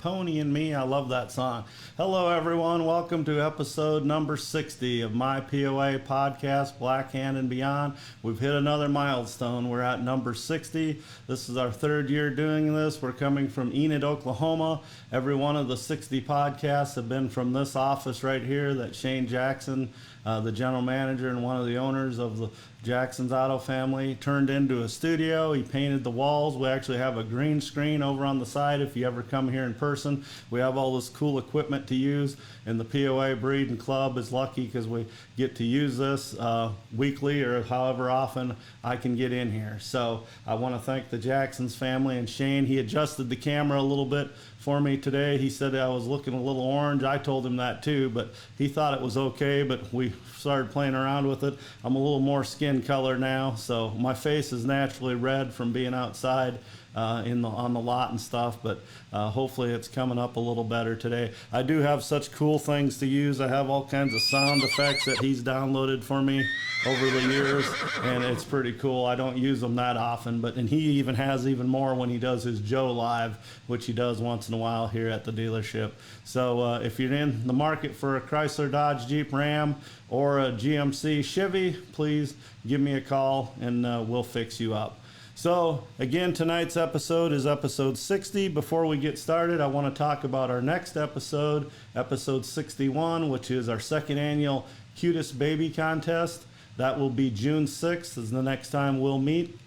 Pony and Me. I love that song. Hello, everyone. Welcome to episode number 60 of my POA podcast, Black Hand and Beyond. We've hit another milestone. We're at number 60. This is our third year doing this. We're coming from Enid, Oklahoma. Every one of the 60 podcasts have been from this office right here that Shane Jackson, the general manager and one of the owners of the Jackson's Auto family, turned into a studio. He painted the walls. We actually have a green screen over on the side if you ever come here in person. We have all this cool equipment to use, and the POA Breeding Club is lucky because we get to use this weekly or however often I can get in here. So I want to thank the Jackson's family and Shane. He adjusted the camera a little bit for me today. He said I was looking a little orange. I told him that too, but he thought it was okay, but we started playing around with it. I'm a little more skin color now, so my face is naturally red from being outside on the lot and stuff, but hopefully it's coming up a little better today. I do have such cool things to use. I have all kinds of sound effects that he's downloaded for me over the years, and it's pretty cool. I don't use them that often, and he even has even more when he does his Joe Live, which he does once in a while here at the dealership. So if you're in the market for a Chrysler, Dodge, Jeep, Ram, or a GMC Chevy, please give me a call and we'll fix you up. So again, tonight's episode is episode 60. Before we get started, I want to talk about our next episode, episode 61, which is our second annual Cutest Baby Contest. That will be June 6th is the next time we'll meet.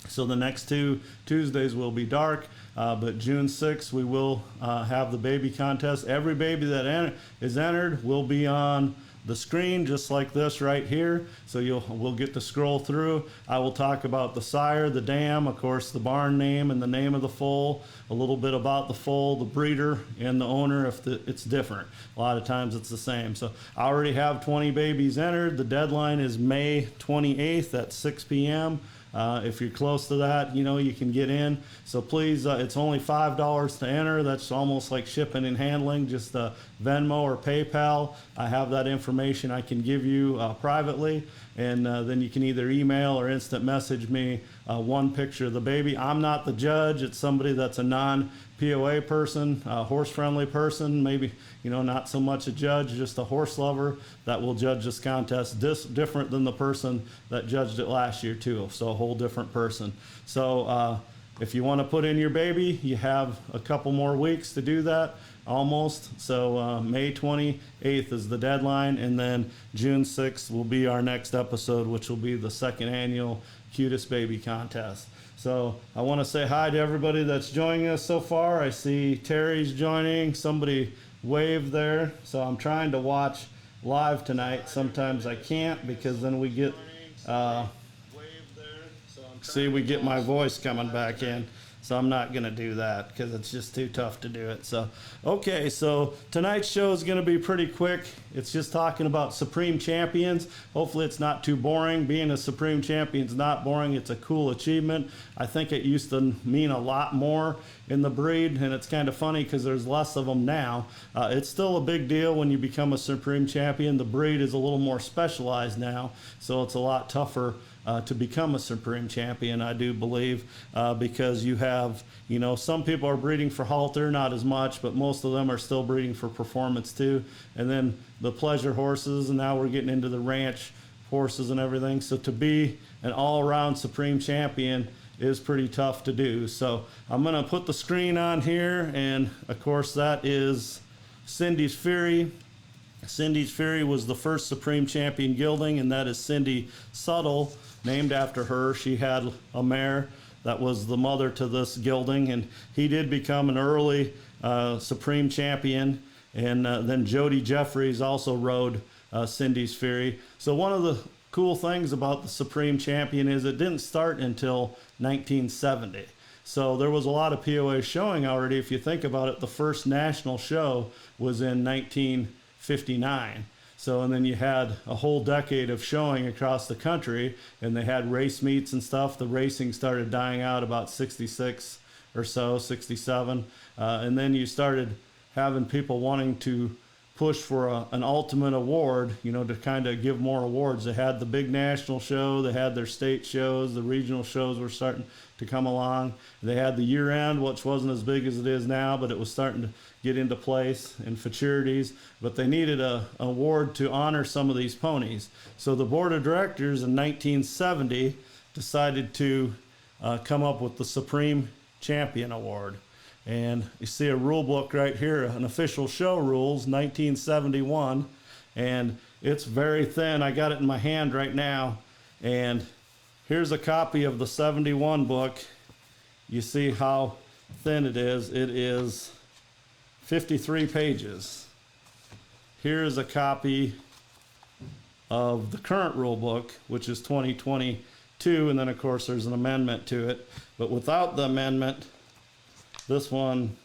So the next two Tuesdays will be dark, but June 6th we will have the baby contest. Every baby that is entered will be on the screen just like this right here, so we'll get to scroll through. I will talk about the sire, the dam, of course the barn name and the name of the foal, a little bit about the foal, the breeder, and the owner if it's different. A lot of times it's the same. So I already have 20 babies entered. The deadline is May 28th at 6 p.m. If you're close to that, you can get in. So please, it's only $5 to enter. That's almost like shipping and handling, just Venmo or PayPal. I have that information I can give you privately. And then you can either email or instant message me one picture of the baby. I'm not the judge. It's somebody that's a non-POA person, a horse-friendly person, maybe, not so much a judge, just a horse lover that will judge this contest. Different than the person that judged it last year too, so a whole different person. So if you want to put in your baby, you have a couple more weeks to do that. Almost. So May 28th is the deadline, and then June 6th will be our next episode, which will be the second annual Cutest Baby Contest. So I want to say hi to everybody that's joining us so far. I see Terry's joining. Somebody waved there. So I'm trying to watch live tonight. Sometimes I can't because then we get we get my voice coming back in. So I'm not going to do that because it's just too tough to do it. So, okay, so tonight's show is going to be pretty quick. It's just talking about Supreme Champions. Hopefully it's not too boring. Being a Supreme Champion is not boring. It's a cool achievement. I think it used to mean a lot more in the breed, and it's kind of funny because there's less of them now. It's still a big deal when you become a Supreme Champion. The breed is a little more specialized now, so it's a lot tougher to become a Supreme Champion, I do believe, because you have, some people are breeding for halter, not as much, but most of them are still breeding for performance too. And then the pleasure horses, and now we're getting into the ranch horses and everything. So to be an all-around Supreme Champion is pretty tough to do. So I'm going to put the screen on here, and of course that is Cindy's Fury. Cindy's Fury was the first Supreme Champion gelding, and that is Cindy Subtle, named after her. She had a mare that was the mother to this gelding, and he did become an early Supreme Champion. And then Jody Jeffries also rode Cindy's Fury. So one of the cool things about the Supreme Champion is it didn't start until 1970. So there was a lot of POA showing already. If you think about it, the first national show was in 1959. So, and then you had a whole decade of showing across the country, and they had race meets and stuff. The racing started dying out about 66 or so, 67. And then you started having people wanting to push for an ultimate award, you know, to kind of give more awards. They had the big national show, they had their state shows, the regional shows were starting to come along. They had the year end, which wasn't as big as it is now, but it was starting to get into place in futurities. But they needed an award to honor some of these ponies. So the board of directors in 1970 decided to come up with the Supreme Champion Award. And you see a rule book right here, an official show rules, 1971, and it's very thin. I got it in my hand right now, and here's a copy of the 71 book. You see how thin it is. It is 53 pages. Here's a copy of the current rule book, which is 2022, and then of course there's an amendment to it. But without the amendment, this one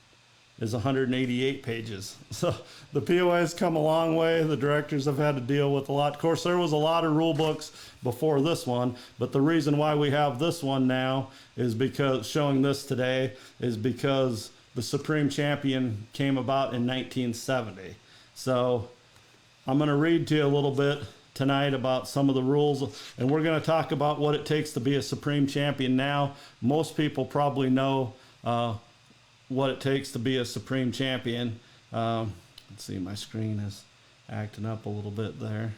is 188 pages. So the POA has come a long way. The directors have had to deal with a lot. Of course, there was a lot of rule books before this one, but the reason why we have this one now is because, showing this today, is because the Supreme Champion came about in 1970. So I'm going to read to you a little bit tonight about some of the rules, and we're going to talk about what it takes to be a Supreme Champion now. Most people probably know what it takes to be a Supreme Champion. Let's see, my screen is acting up a little bit there.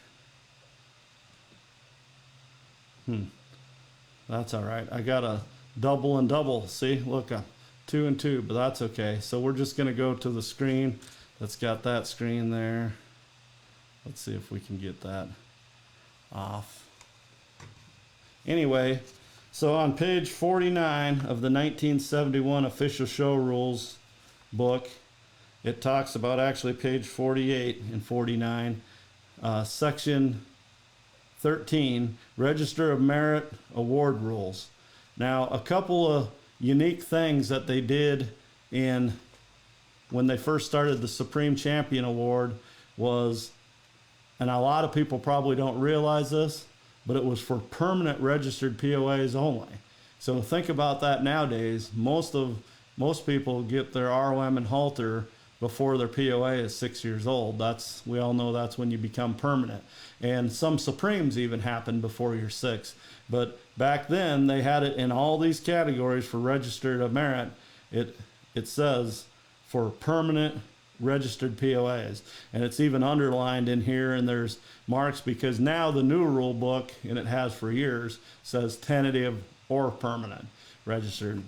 That's all right. I got a double and double. See, look, 2 and 2, but that's okay. So we're just going to go to the screen that's got that screen there. Let's see if we can get that off. Anyway, so on page 49 of the 1971 official show rules book, it talks about, actually page 48 and 49, section 13, Register of Merit Award Rules. Now, a couple of unique things that they did when they first started the Supreme Champion Award was, and a lot of people probably don't realize this, but it was for permanent registered POAs only. So think about that nowadays. Most people get their ROM and halter before their POA is 6 years old. We all know that's when you become permanent. And some Supremes even happen before you're 6. But back then they had it in all these categories for registered of merit. It says for permanent registered POAs, and it's even underlined in here, and there's marks because now the new rule book, and it has for years, says tentative or permanent registered.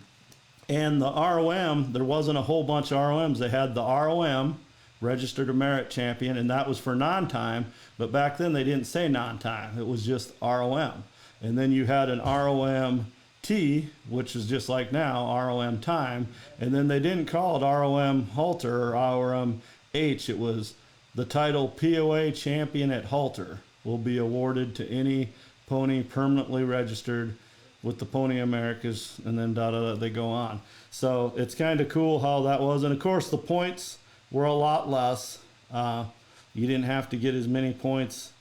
And the ROM, there wasn't a whole bunch of ROMs. They had the ROM, Registered of Merit Champion, and that was for non-time, but back then they didn't say non-time. It was just ROM. And then you had an ROM T, which is just like now, ROM time, and then they didn't call it ROM halter or ROM H. It was the title POA Champion at Halter will be awarded to any pony permanently registered with the Pony Americas, and then they go on. So it's kind of cool how that was. And of course the points were a lot less. You didn't have to get as many points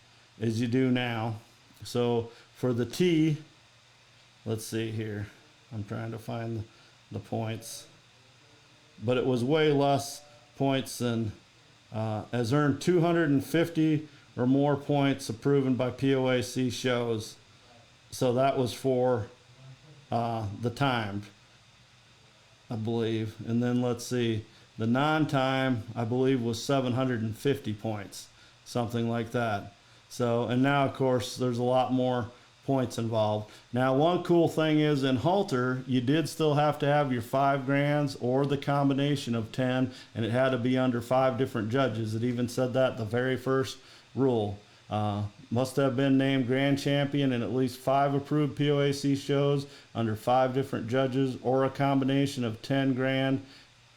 as you do now. So for the T, let's see here. I'm trying to find the points. But it was way less points than, has earned 250 or more points approved by POAC shows. So that was for the timed, I believe. And then let's see, the non-time, I believe, was 750 points, something like that. So, and now of course there's a lot more points involved. Now, one cool thing is in halter, you did still have to have your 5 grands or the combination of 10, and it had to be under 5 different judges. It even said that the very first rule. Must have been named grand champion in at least 5 approved POAC shows under 5 different judges, or a combination of 10 grand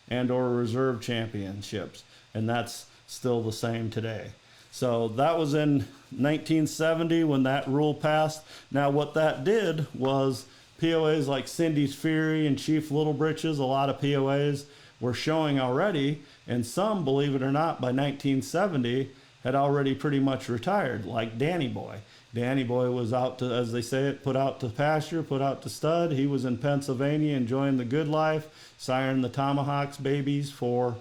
and or reserve championships. And that's still the same today. So that was in 1970 when that rule passed. Now what that did was POAs like Cindy's Fury and Chief Little Britches, a lot of POAs were showing already, and some, believe it or not, by 1970 had already pretty much retired, like Danny Boy. Danny Boy was out to, as they say it, put out to pasture, put out to stud. He was in Pennsylvania enjoying the good life, siring the Tomahawks babies for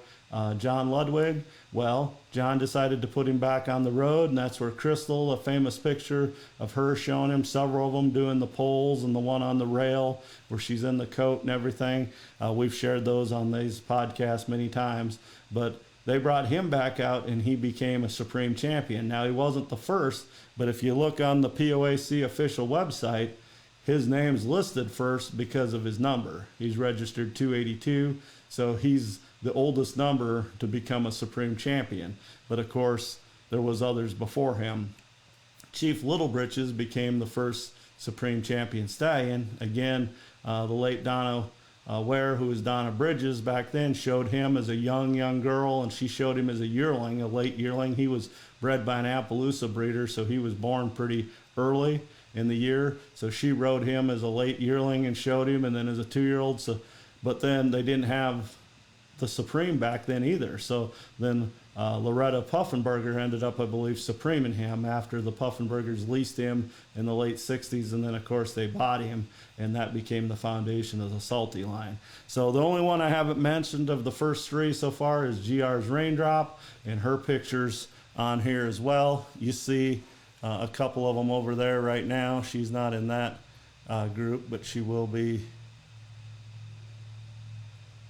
John Ludwig. Well, John decided to put him back on the road, and that's where Crystal, a famous picture of her showing him, several of them doing the poles and the one on the rail where she's in the coat and everything. We've shared those on these podcasts many times, but they brought him back out and he became a Supreme Champion. Now, he wasn't the first, but if you look on the POAC official website, his name's listed first because of his number. He's registered 282, so he's the oldest number to become a Supreme Champion. But of course, there was others before him. Chief Little Britches became the first Supreme Champion stallion. Again, the late Donna Ware, who was Donna Bridges back then, showed him as a young girl, and she showed him as a yearling, a late yearling. He was bred by an Appaloosa breeder, so he was born pretty early in the year. So she rode him as a late yearling and showed him, and then as a 2-year-old. So, but then they didn't have the Supreme back then either. So then Loretta Puffenberger ended up, I believe, Supreming him after the Puffenbergers leased him in the late 60s. And then, of course, they bought him, and that became the foundation of the Salty line. So the only one I haven't mentioned of the first 3 so far is GR's Raindrop, and her picture's on here as well. You see a couple of them over there right now. She's not in that group, but she will be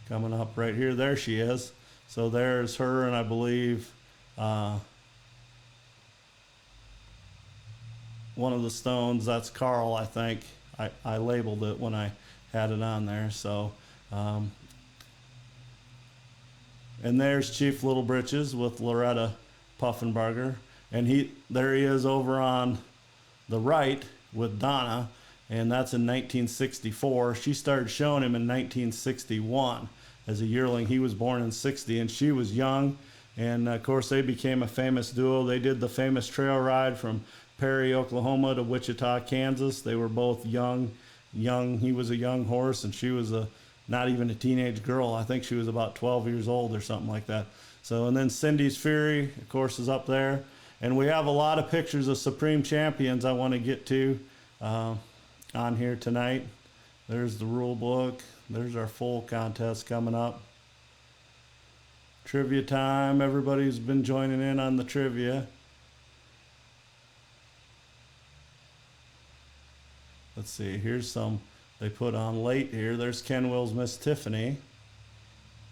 coming up right here. There she is. So there's her, and I believe one of the stones, that's Carl, I think. I labeled it when I had it on there. So, and there's Chief Little Britches with Loretta Puffenberger. And there he is over on the right with Donna, and that's in 1964. She started showing him in 1961 as a yearling. He was born in 60, and she was young. And of course, they became a famous duo. They did the famous trail ride from Perry, Oklahoma to Wichita, Kansas. They were both young. He was a young horse, and she was not even a teenage girl. I think she was about 12 years old or something like that. So, and then Cindy's Fury, of course, is up there. And we have a lot of pictures of Supreme Champions I want to get to on here tonight. There's the rule book. There's our full contest coming up. Trivia time. Everybody's been joining in on the trivia. Let's see. Here's some they put on late here. There's Ken Will's Miss Tiffany.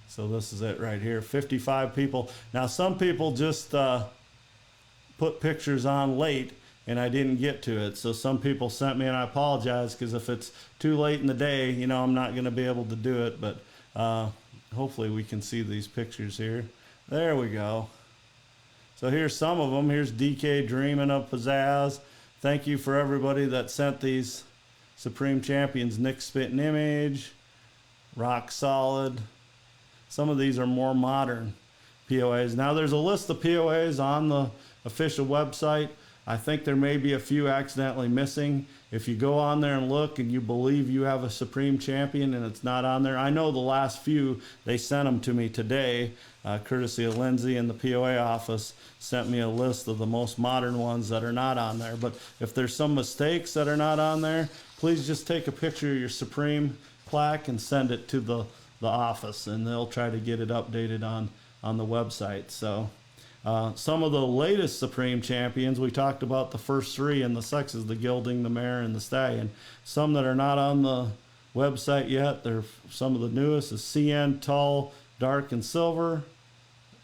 So this is it right here. 55 people. Now, some people just put pictures on late, and I didn't get to it. So some people sent me, and I apologize, because if it's too late in the day, you know, I'm not going to be able to do it. But hopefully we can see these pictures here. There we go. So here's some of them. Here's DK Dreaming of Pizzazz. Thank you for everybody that sent these Supreme Champions. Nick Spitting Image, Rock Solid. Some of these are more modern POAs. Now there's a list of POAs on the official website. I think there may be a few accidentally missing. If you go on there and look and you believe you have a Supreme Champion and it's not on there, I know the last few, they sent them to me today, courtesy of Lindsay, and the POA office sent me a list of the most modern ones that are not on there. But if there's some mistakes that are not on there, please just take a picture of your Supreme plaque and send it to the office, and they'll try to get it updated on the website. So some of the latest Supreme Champions, we talked about the first 3 in the sexes, the gelding, the mare, and the stallion. Some that are not on the website yet, they're some of the newest is CN Tall, Dark, and Silver,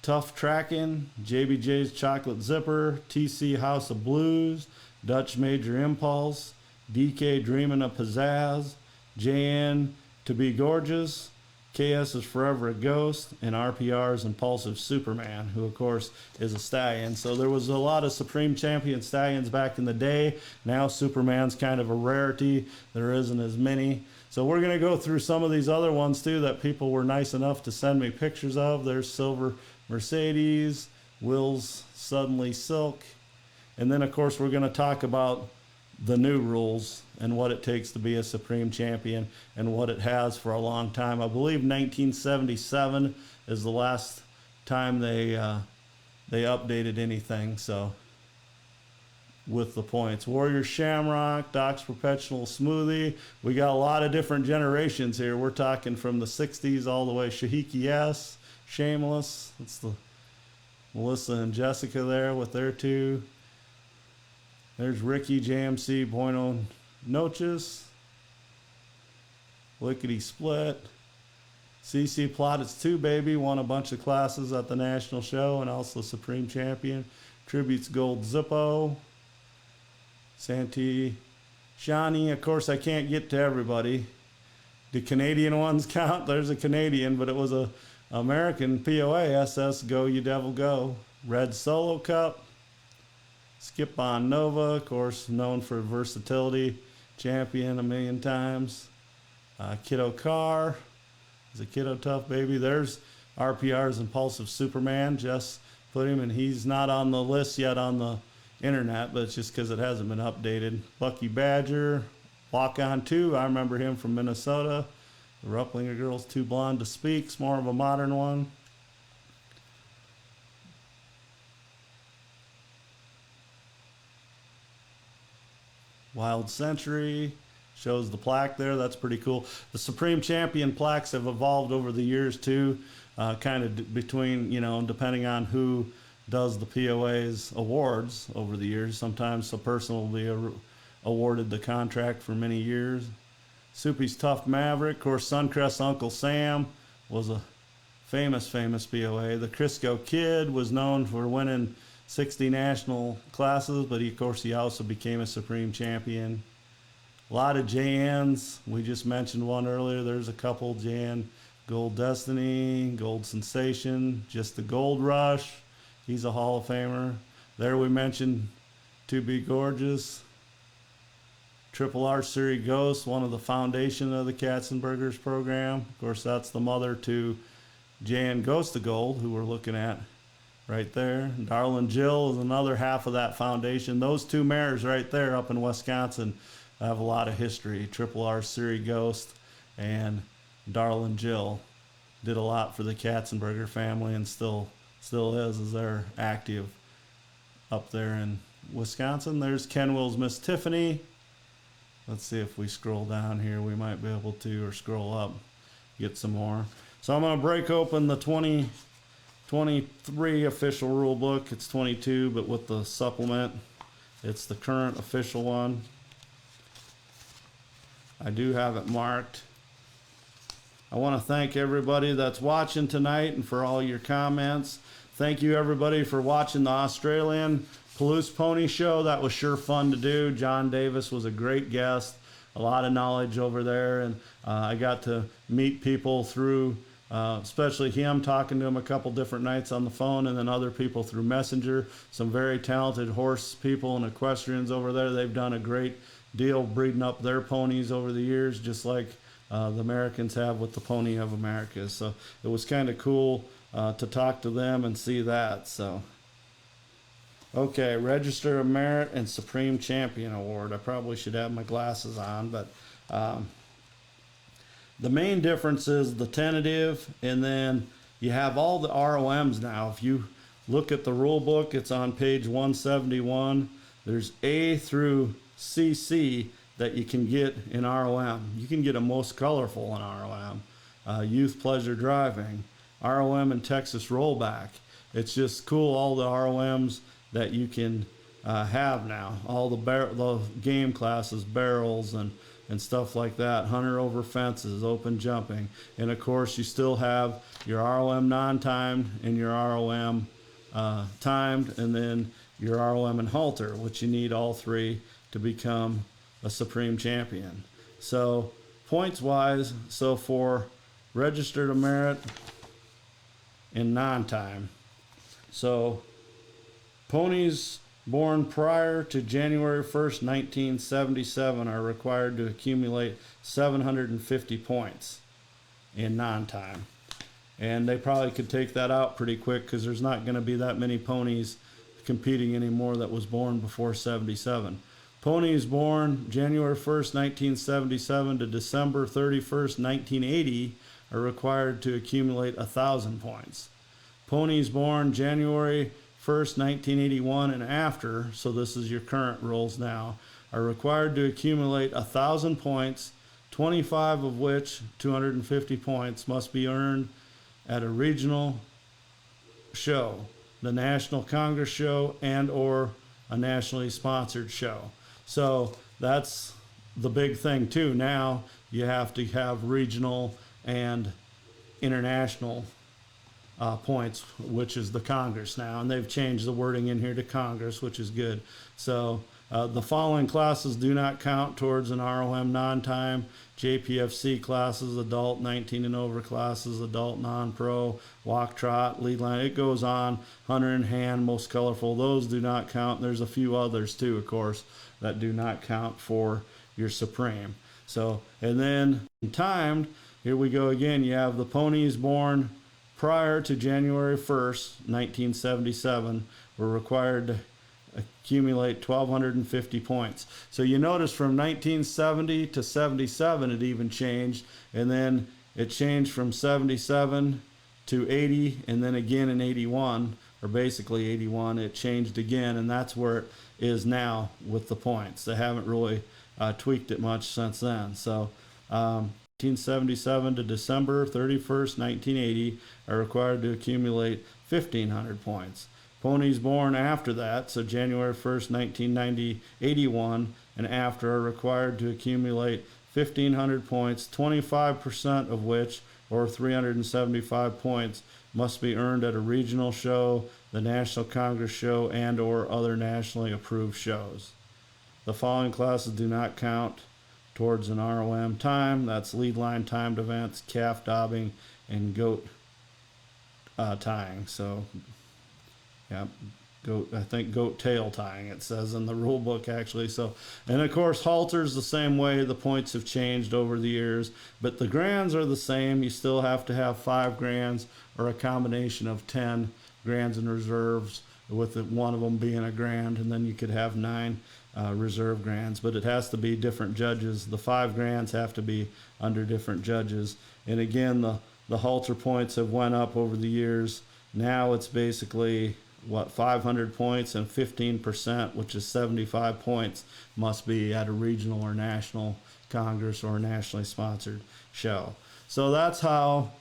Tough Tracking, JBJ's Chocolate Zipper, TC House of Blues, Dutch Major Impulse, DK Dreaming of Pizzazz, JN To Be Gorgeous, KS is Forever a Ghost, and RPR's Impulsive Superman, who of course is a stallion. So there was a lot of Supreme Champion stallions back in the day. Now Superman's kind of a rarity. There isn't as many. So we're going to go through some of these other ones too that people were nice enough to send me pictures of. There's Silver Mercedes, Will's Suddenly Silk. And then of course we're going to talk about the new rules and what it takes to be a Supreme Champion and what it has for a long time. I believe 1977 is the last time they updated anything. So with the points, Warrior Shamrock, Doc's Perpetual Smoothie. We got a lot of different generations here. We're talking from the 60s all the way. Shahiki S, Shameless. It's the Melissa and Jessica there with their two. There's Ricky JMC Bueno Noches. Lickety Split. CC Plaudits 2 Baby won a bunch of classes at the national show and also Supreme Champion. Tributes Gold Zippo. Santee Shawnee. Of course, I can't get to everybody. Do Canadian ones count? There's a Canadian, but it was a American POA. SS Go You Devil Go. Red Solo Cup. Skip on Nova, of course, known for versatility. Champion a million times. Kiddo Carr. Is a Kiddo Tough Baby. There's RPR's Impulsive Superman. Jess put him, and he's not on the list yet on the internet, but it's just because it hasn't been updated. Bucky Badger. Walk On 2. I remember him from Minnesota. The Ruplinger Girls, Too Blonde to Speak. It's more of a modern one. Wild Century shows the plaque there. That's pretty cool. The Supreme Champion plaques have evolved over the years too, kind of between, depending on who does the POA's awards over the years. Sometimes a person will be awarded the contract for many years. Soupy's Tough Maverick. Of course, Suncrest Uncle Sam was a famous POA. The Crisco Kid was known for winning 60 national classes, but he also became a Supreme Champion. A lot of Jans. We just mentioned one earlier. There's a couple. Jan Gold Destiny, Gold Sensation, Just the Gold Rush. He's a Hall of Famer. There we mentioned To Be Gorgeous. Triple R Series Ghost, one of the foundation of the Katzenbergers program. Of course, that's the mother to Jan Ghost of Gold, who we're looking at right there. Darlin' Jill is another half of that foundation. Those two mares right there up in Wisconsin have a lot of history. Triple R Series Ghost and Darlin' Jill did a lot for the Katzenberger family and still is as they're active up there in Wisconsin. There's Kenwill's Miss Tiffany. Let's see if we scroll down here. We might be able to, or scroll up, get some more. So I'm going to break open the 2023 official rule book. It's 22, but with the supplement, it's the current official one. I do have it marked. I want to thank everybody that's watching tonight and for all your comments. Thank you everybody for watching the Australian Palouse Pony Show. That was sure fun to do. John Davis was a great guest. A lot of knowledge over there, and I got to meet people through, especially him, talking to him a couple different nights on the phone, and then other people through Messenger. Some very talented horse people and equestrians over there. They've done a great deal breeding up their ponies over the years, just like the Americans have with the Pony of America. So it was kind of cool to talk to them and see that. So, okay, Register of Merit and Supreme Champion Award. I probably should have my glasses on, but the main difference is the tentative, and then you have all the ROMs now. If you look at the rule book, it's on page 171. There's A through CC that you can get in ROM. You can get a most colorful in ROM. Youth Pleasure Driving, ROM and Texas Rollback. It's just cool, all the ROMs that you can have now. All the game classes, barrels and stuff like that. Hunter over fences, open jumping. And of course you still have your ROM non-timed and your ROM timed, and then your ROM and halter, which you need all three to become a Supreme Champion. So points wise, so for Registered of Merit in non-time, so ponies born prior to January 1st, 1977 are required to accumulate 750 points in non-time. And they probably could take that out pretty quick because there's not going to be that many ponies competing anymore that was born before 77. Ponies born January 1st, 1977 to December 31st, 1980 are required to accumulate 1,000 points. Ponies born January 1st, 1981 and after, so this is your current rules now, are required to accumulate 1,000 points, 25 of which, 250 points, must be earned at a regional show, the National Congress show, and or a nationally sponsored show. So that's the big thing too. Now you have to have regional and international points, which is the Congress now, and they've changed the wording in here to Congress, which is good. So the following classes do not count towards an ROM non-time: JPFC classes, adult 19 and over classes, adult non-pro, walk, trot, lead line. It goes on. Hunter and hand, most colorful. Those do not count. There's a few others too, of course, that do not count for your Supreme. So, and then timed, here we go again. You have the ponies born prior to January 1st, 1977, were required to accumulate 1,250 points. So you notice from 1970 to 77 it even changed, and then it changed from 77 to 80, and then again in 81, or basically 81, it changed again, and that's where it is now with the points. They haven't really tweaked it much since then. So 1977 to December 31st, 1980 are required to accumulate 1,500 points. Ponies born after that, so January 1st, 1990, 81 and after, are required to accumulate 1,500 points, 25% of which, or 375 points, must be earned at a regional show, the National Congress show, and or other nationally approved shows. The following classes do not count towards an ROM time. That's lead line timed events, calf dobbing, and goat tying. So, yeah, goat tail tying, it says in the rule book actually. So, and of course halters the same way. The points have changed over the years, but the grands are the same. You still have to have 5 grands or a combination of 10 grands and reserves, with one of them being a grand, and then you could have 9 reserve grands, but it has to be different judges. The 5 grands have to be under different judges. And again, the halter points have went up over the years. Now it's basically 500 points, and 15%, which is 75 points, must be at a regional or national Congress or nationally sponsored show. So that's how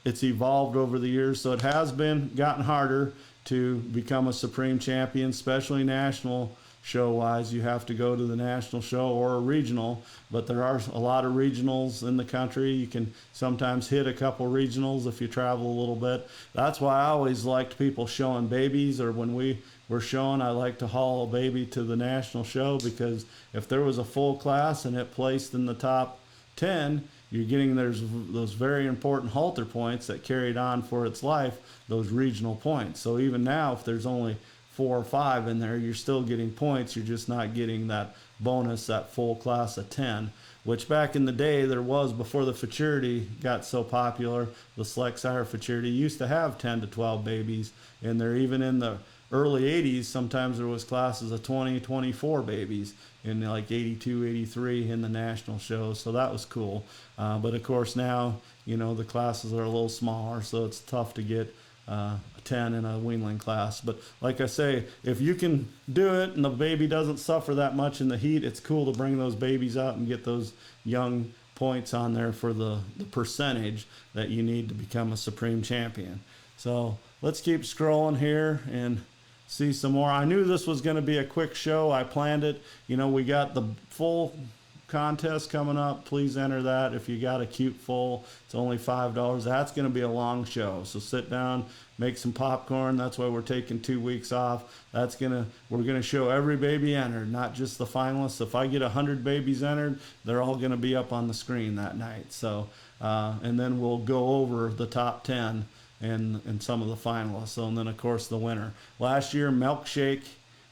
it's evolved over the years. So it has gotten harder to become a Supreme champion, especially national show wise. You have to go to the national show or a regional, but there are a lot of regionals in the country. You can sometimes hit a couple regionals if you travel a little bit. That's why I always liked people showing babies, or when we were showing, I like to haul a baby to the national show, because if there was a full class and it placed in the top 10, you're getting those very important halter points that carried on for its life, those regional points. So even now, if there's only 4 or 5 in there, you're still getting points. You're just not getting that bonus, that full class of 10, which back in the day there was, before the futurity got so popular. The select sire futurity used to have 10 to 12 babies in there. Even in the early 80s, sometimes there was classes of 20, 24 babies in like 82, 83 in the national shows. So that was cool. But of course now, the classes are a little smaller, so it's tough to get 10 in a weanling class. But like I say, if you can do it and the baby doesn't suffer that much in the heat, it's cool to bring those babies out and get those young points on there for the percentage that you need to become a Supreme champion. So let's keep scrolling here and see some more. I knew this was going to be a quick show. I planned it. We got the full contest coming up. Please enter that. If you got a cute full, it's only $5. That's going to be a long show, so sit down, make some popcorn. That's why we're taking 2 weeks off. We're gonna show every baby entered, not just the finalists. If I get 100 babies entered, they're all going to be up on the screen that night. So and then we'll go over the top 10 and some of the finalists. So, and then of course the winner. Last year Milkshake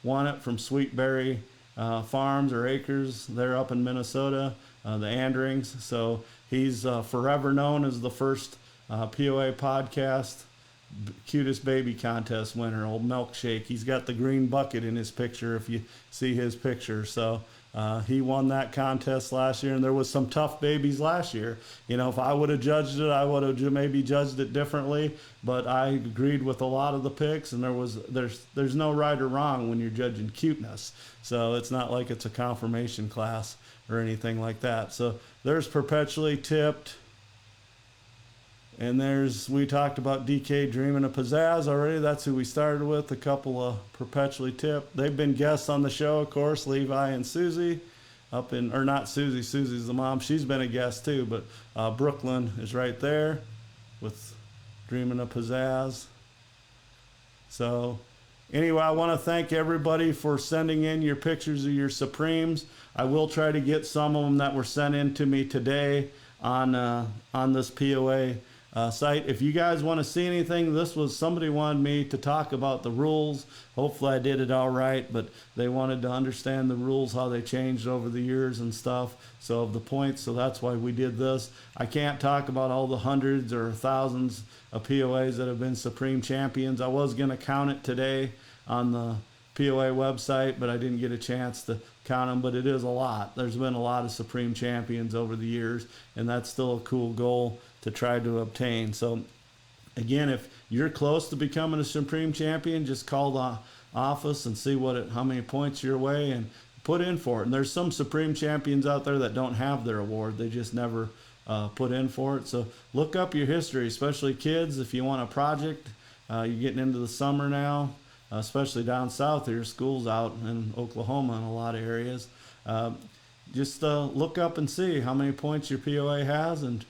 won it from Sweetberry Farms or Acres. They're up in Minnesota, the Andrings. So he's forever known as the first POA podcast cutest baby contest winner, old Milkshake. He's got the green bucket in his picture if you see his picture. So he won that contest last year, and there was some tough babies last year. If I would have judged it, I would have maybe judged it differently, but I agreed with a lot of the picks, and there's no right or wrong when you're judging cuteness. So it's not like it's a confirmation class or anything like that. So there's Perpetually Tipped. And we talked about DK Dreaming of Pizzazz already. That's who we started with. A couple of Perpetually Tipped. They've been guests on the show, of course, Levi and Susie. Or not Susie, Susie's the mom. She's been a guest too, but Brooklyn is right there with Dreaming of Pizzazz. So anyway, I want to thank everybody for sending in your pictures of your Supremes. I will try to get some of them that were sent in to me today on this POA site. If you guys want to see anything, somebody wanted me to talk about the rules. Hopefully I did it all right, but they wanted to understand the rules, how they changed over the years and stuff. So of the points, so that's why we did this. I can't talk about all the hundreds or thousands of POAs that have been Supreme Champions. I was going to count it today on the POA website, but I didn't get a chance to count them, but it is a lot. There's been a lot of Supreme Champions over the years, and that's still a cool goal to try to obtain. So again, if you're close to becoming a Supreme Champion, just call the office and see how many points your way and put in for it. And there's some Supreme Champions out there that don't have their award. They just never put in for it. So look up your history, especially kids. If you want a project, you're getting into the summer now, especially down south here, school's out in Oklahoma in a lot of areas. Just look up and see how many points your POA has and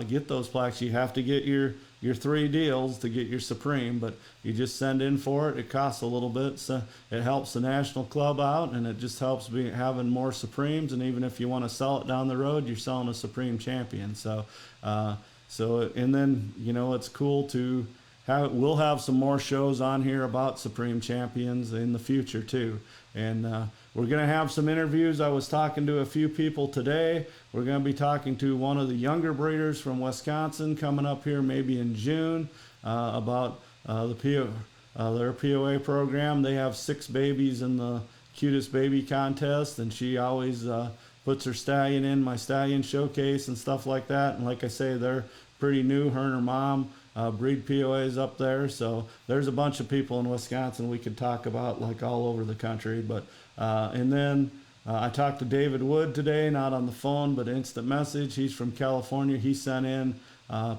get those plaques. You have to get your 3 deals to get your Supreme, but you just send in for it. It costs a little bit, so it helps the national club out, and it just helps having more Supremes. And even if you want to sell it down the road, you're selling a Supreme Champion. So and then it's cool to we'll have some more shows on here about Supreme Champions in the future too. And we're going to have some interviews. I was talking to a few people today. We're going to be talking to one of the younger breeders from Wisconsin coming up here maybe in June about their POA program. They have 6 babies in the cutest baby contest, and she always puts her stallion in my stallion showcase and stuff like that. And like I say, they're pretty new. Her and her mom breed POAs up there. So there's a bunch of people in Wisconsin we could talk about, like all over the country. But and then I talked to David Wood today, not on the phone, but instant message. He's from California. He sent in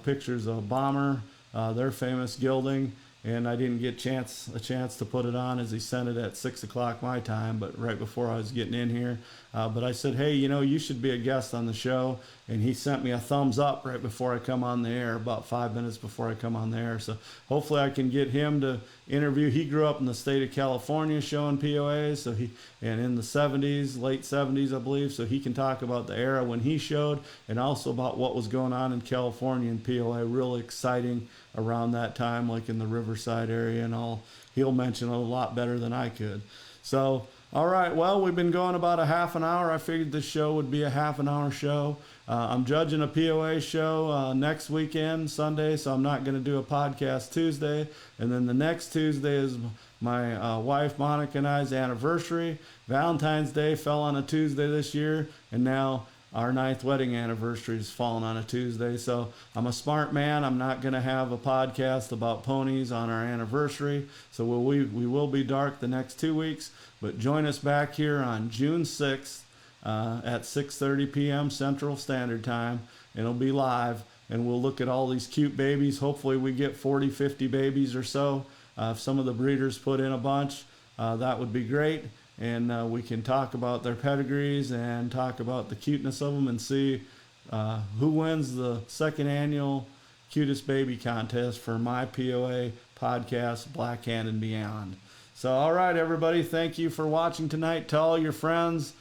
pictures of Bomber, their famous gilding, and I didn't get a chance to put it on as he sent it at 6 o'clock my time, but right before I was getting in here. But I said, hey, you should be a guest on the show. And he sent me a thumbs up right before I come on the air, about 5 minutes before I come on the air. So hopefully I can get him to interview. He grew up in the state of California showing POAs, and in the 70s, late 70s, I believe. So he can talk about the era when he showed, and also about what was going on in California and POA. Really exciting around that time, like in the Riverside area and all. He'll mention a lot better than I could. So, all right, well, we've been going about a half an hour. I figured this show would be a half an hour show. I'm judging a POA show next weekend, Sunday, so I'm not going to do a podcast Tuesday. And then the next Tuesday is my wife, Monica, and I's anniversary. Valentine's Day fell on a Tuesday this year, and now our 9th wedding anniversary is falling on a Tuesday. So I'm a smart man. I'm not going to have a podcast about ponies on our anniversary. So we will be dark the next 2 weeks. But join us back here on June 6th at 6:30 p.m. Central Standard Time. It'll be live, and we'll look at all these cute babies. Hopefully we get 40, 50 babies or so. If some of the breeders put in a bunch, that would be great. And we can talk about their pedigrees and talk about the cuteness of them and see who wins the 2nd annual Cutest Baby Contest for my POA podcast, Black Hand and Beyond. So, all right, everybody, thank you for watching tonight. Tell all your friends,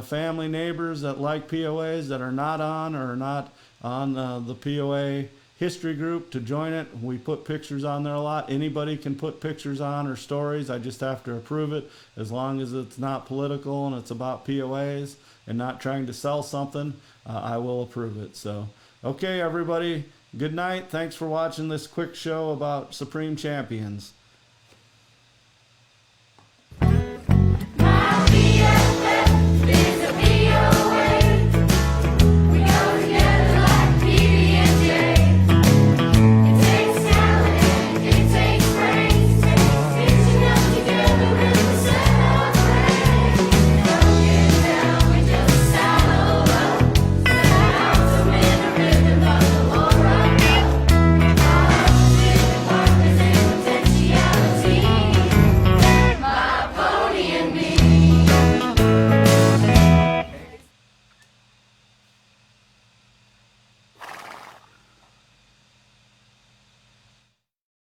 family, neighbors that like POAs that are not on or not on the POA history group to join it. We put pictures on there a lot. Anybody can put pictures on or stories. I just have to approve it, as long as it's not political and it's about POAs and not trying to sell something. I will approve it. So, okay, everybody, good night. Thanks for watching this quick show about Supreme Champions.